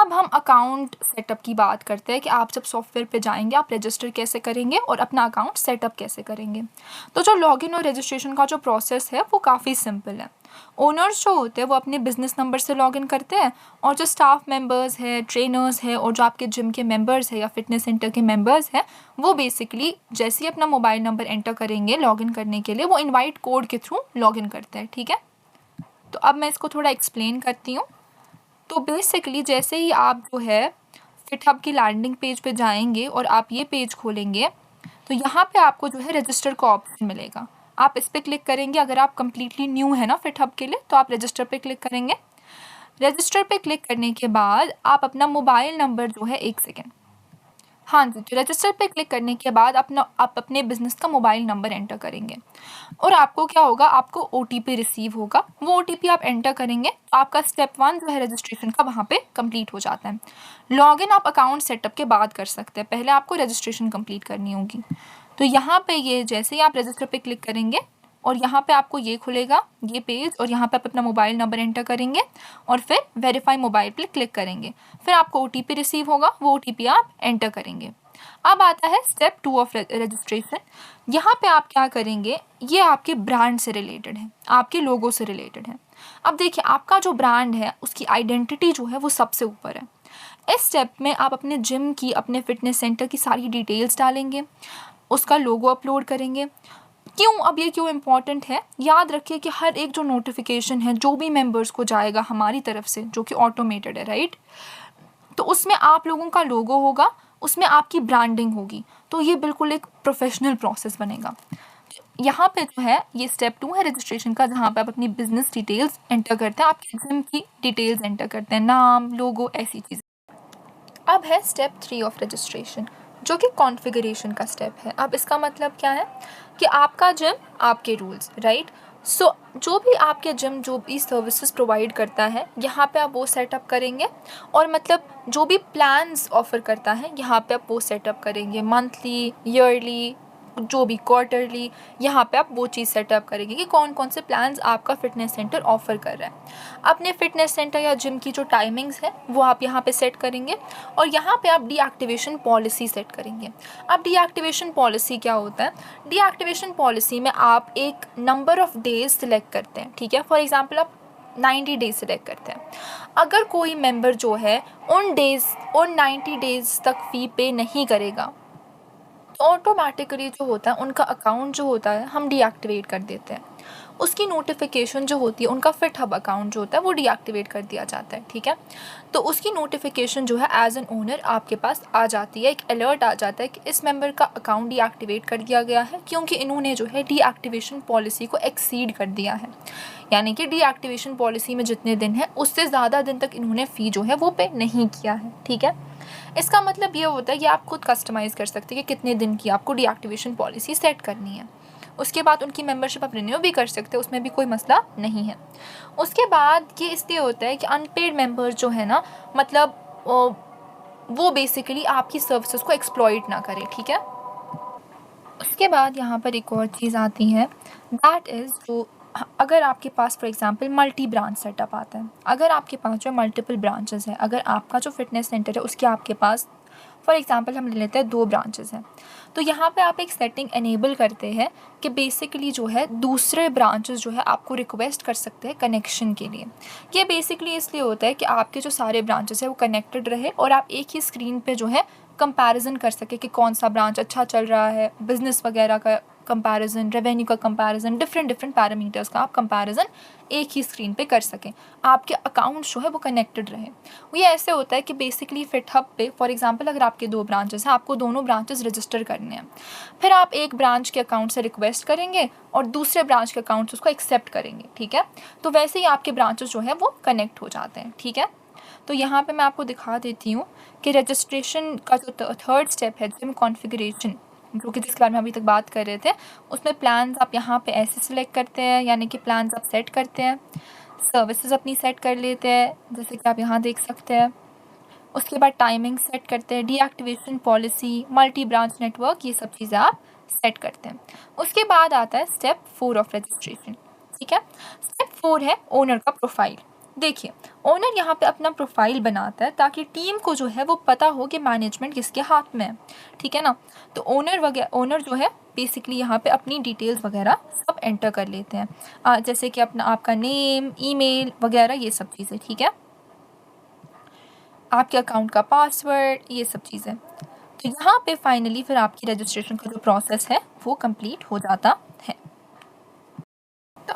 अब हम account setup की बात करते हैं कि आप जब सॉफ्टवेयर पे जाएंगे आप रजिस्टर कैसे करेंगे और अपना अकाउंट सेटअप कैसे करेंगे। तो जो लॉगिन और रजिस्ट्रेशन का जो प्रोसेस है वो काफ़ी सिंपल है। ओनर्स जो होते हैं वो अपने बिजनेस नंबर से लॉगिन करते हैं और जो स्टाफ मेंबर्स है, ट्रेनर्स है और जो आपके जिम के मेंबर्स है या फिटनेस सेंटर के मेंबर्स हैं वो बेसिकली जैसे ही अपना मोबाइल नंबर एंटर करेंगे लॉगिन करने के लिए वो इनवाइट कोड के थ्रू लॉगिन करते हैं। ठीक है, तो अब मैं इसको थोड़ा एक्सप्लेन करती हूँ। तो बेसिकली जैसे ही आप जो है फिटहब की लैंडिंग पेज पे जाएंगे और आप ये पेज खोलेंगे तो यहाँ पे आपको जो है रजिस्टर का ऑप्शन मिलेगा। आप इस पर क्लिक करेंगे। अगर आप कम्प्लीटली न्यू है ना फिटहब के लिए तो आप रजिस्टर पे क्लिक करेंगे। रजिस्टर पे क्लिक करने के बाद आप अपना मोबाइल नंबर जो है, एक सेकेंड, हाँ जी, तो रजिस्टर पे क्लिक करने के बाद आप अपने बिजनेस का मोबाइल नंबर एंटर करेंगे और आपको क्या होगा, आपको OTP रिसीव होगा। वो OTP आप एंटर करेंगे तो आपका स्टेप 1 जो है रजिस्ट्रेशन का वहाँ पे कंप्लीट हो जाता है। लॉगिन आप अकाउंट सेटअप के बाद कर सकते हैं, पहले आपको रजिस्ट्रेशन कंप्लीट करनी होगी। तो यहाँ पे ये जैसे ही आप रजिस्टर पे क्लिक करेंगे और यहाँ पे आपको ये खुलेगा ये पेज और यहाँ पे आप अपना मोबाइल नंबर एंटर करेंगे और फिर वेरीफाई मोबाइल पे क्लिक करेंगे। फिर आपको OTP रिसीव होगा, वो OTP आप एंटर करेंगे। अब आता है स्टेप 2 ऑफ रजिस्ट्रेशन। यहाँ पे आप क्या करेंगे, ये आपके ब्रांड से रिलेटेड है, आपके लोगो से रिलेटेड है। अब देखिए आपका जो ब्रांड है उसकी आइडेंटिटी जो है वो सबसे ऊपर है। इस स्टेप में आप अपने जिम की, अपने फिटनेस सेंटर की सारी डिटेल्स डालेंगे, उसका लोगो अपलोड करेंगे। क्यों, अब ये क्यों इम्पॉर्टेंट है, याद रखिए कि हर एक जो नोटिफिकेशन है जो भी मेंबर्स को जाएगा हमारी तरफ से जो कि ऑटोमेटेड है, राइट, तो उसमें आप लोगों का लोगो होगा, उसमें आपकी ब्रांडिंग होगी, तो ये बिल्कुल एक प्रोफेशनल प्रोसेस बनेगा। यहाँ पे जो है ये स्टेप 2 है रजिस्ट्रेशन का, जहाँ पे आप अपनी बिजनेस डिटेल्स एंटर करते हैं, आपके जिम की डिटेल्स एंटर करते हैं, नाम, लोगो, ऐसी चीज़ें। अब है स्टेप 3 ऑफ रजिस्ट्रेशन जो कि कॉन्फ़िगरेशन का स्टेप है। अब इसका मतलब क्या है कि आपका जिम, आपके रूल्स, राइट। सो जो भी आपके जिम जो भी सर्विसेज प्रोवाइड करता है यहाँ पे आप वो सेटअप करेंगे और मतलब जो भी प्लान्स ऑफ़र करता है यहाँ पे आप वो सेटअप करेंगे, मंथली, ईयरली, जो भी क्वार्टरली, यहाँ पे आप वो चीज़ सेटअप करेंगे कि कौन कौन से प्लान्स आपका फ़िटनेस सेंटर ऑफ़र कर रहा है। अपने फ़िटनेस सेंटर या जिम की जो टाइमिंग्स है वो आप यहाँ पे सेट करेंगे और यहाँ पे आप डीएक्टिवेशन पॉलिसी सेट करेंगे। अब डीएक्टिवेशन पॉलिसी क्या होता है, डीएक्टिवेशन पॉलिसी में आप एक नंबर ऑफ़ डेज सिलेक्ट करते हैं, ठीक है। फॉर एग्ज़ाम्पल आप 90 डेज सिलेक्ट करते हैं। अगर कोई मेंबर जो है उन 90 डेज़ तक फ़ी पे नहीं करेगा ऑटोमेटिकली जो होता है उनका अकाउंट जो होता है हम डीएक्टिवेट कर देते हैं। उसकी नोटिफिकेशन जो होती है, उनका फिटहब अकाउंट जो होता है वो डीएक्टिवेट कर दिया जाता है, ठीक है। तो उसकी नोटिफिकेशन जो है एज एन ओनर आपके पास आ जाती है, एक अलर्ट आ जाता है कि इस मेंबर का अकाउंट डीएक्टिवेट कर दिया गया है क्योंकि इन्होंने जो है डीएक्टिवेशन पॉलिसी को एक्सीड कर दिया है। यानी कि डीएक्टिवेशन पॉलिसी में जितने दिन है उससे ज़्यादा दिन तक इन्होंने फ़ी जो है वो पे नहीं किया है, ठीक है। इसका मतलब ये होता है कि आप खुद कस्टमाइज़ कर सकते हैं कि कितने दिन की आपको डीएक्टिवेशन पॉलिसी सेट करनी है। उसके बाद उनकी मेंबरशिप आप रिन्यू भी कर सकते हैं, उसमें भी कोई मसला नहीं है। उसके बाद ये इसलिए होता है कि अनपेड मेंबर्स जो है ना, मतलब वो बेसिकली आपकी सर्विसेज को एक्सप्लॉइट ना करें, ठीक है। उसके बाद यहाँ पर एक और चीज़ आती है, दैट इज़ जो अगर आपके पास for example multi branch setup आता है, अगर आपके पास जो मल्टीपल ब्रांचेस हैं, अगर आपका जो फिटनेस सेंटर है उसके आपके पास फॉर एग्जांपल हम ले लेते हैं 2 ब्रांचेस हैं, तो यहाँ पे आप एक सेटिंग एनेबल करते हैं कि बेसिकली जो है दूसरे ब्रांचेस जो है आपको रिक्वेस्ट कर सकते हैं कनेक्शन के लिए। ये बेसिकली इसलिए होता है कि आपके जो सारे ब्रांचेस है वो कनेक्टेड रहे और आप एक ही स्क्रीन पे जो है कंपैरिजन कर सके कि कौन सा ब्रांच अच्छा चल रहा है, बिज़नेस वगैरह का कंपैरिजन, रेवेन्यू का कंपैरिजन, डिफरेंट पैरामीटर्स का आप कंपैरिजन एक ही स्क्रीन पे कर सकें, आपके अकाउंट जो है वो कनेक्टेड रहे। ये ऐसे होता है कि बेसिकली फिटहब पे फॉर एग्जांपल अगर आपके 2 ब्रांचेस हैं, आपको दोनों ब्रांचेस रजिस्टर करने हैं, फिर आप एक ब्रांच के अकाउंट से रिक्वेस्ट करेंगे और दूसरे ब्रांच के अकाउंट से उसको एक्सेप्ट करेंगे, ठीक है। तो वैसे ही आपके ब्रांचेस जो है वो कनेक्ट हो जाते हैं, ठीक है। तो यहाँ पे मैं आपको दिखा देती हूँ कि रजिस्ट्रेशन का जो थर्ड स्टेप है जिम कॉन्फ़िगरेशन, जो कि जिसके बारे में अभी तक बात कर रहे थे, उसमें प्लान्स आप यहाँ पे ऐसे सिलेक्ट करते हैं, यानी कि प्लान्स आप सेट करते हैं, सर्विसेज अपनी सेट कर लेते हैं जैसे कि आप यहाँ देख सकते हैं। उसके बाद टाइमिंग सेट करते हैं, deactivation policy, multi branch network, ये सब चीज़ें आप सेट करते हैं। उसके बाद आता है स्टेप 4 ऑफ रजिस्ट्रेशन, ठीक है। स्टेप 4 है ओनर का प्रोफाइल। देखिए, ओनर यहाँ पे अपना प्रोफाइल बनाता है ताकि टीम को जो है वो पता हो कि मैनेजमेंट किसके हाथ में है, ठीक है ना? तो ओनर जो है बेसिकली यहाँ पे अपनी डिटेल्स वगैरह सब एंटर कर लेते हैं। जैसे कि आपका नेम, ईमेल वगैरह ये सब चीज़ें, ठीक है? आपके अकाउंट का पासवर्ड, ये सब चीज़ें। तो यहाँ पे फाइनली फिर आपकी रजिस्ट्रेशन का जो प्रोसेस है वो कंप्लीट हो जाता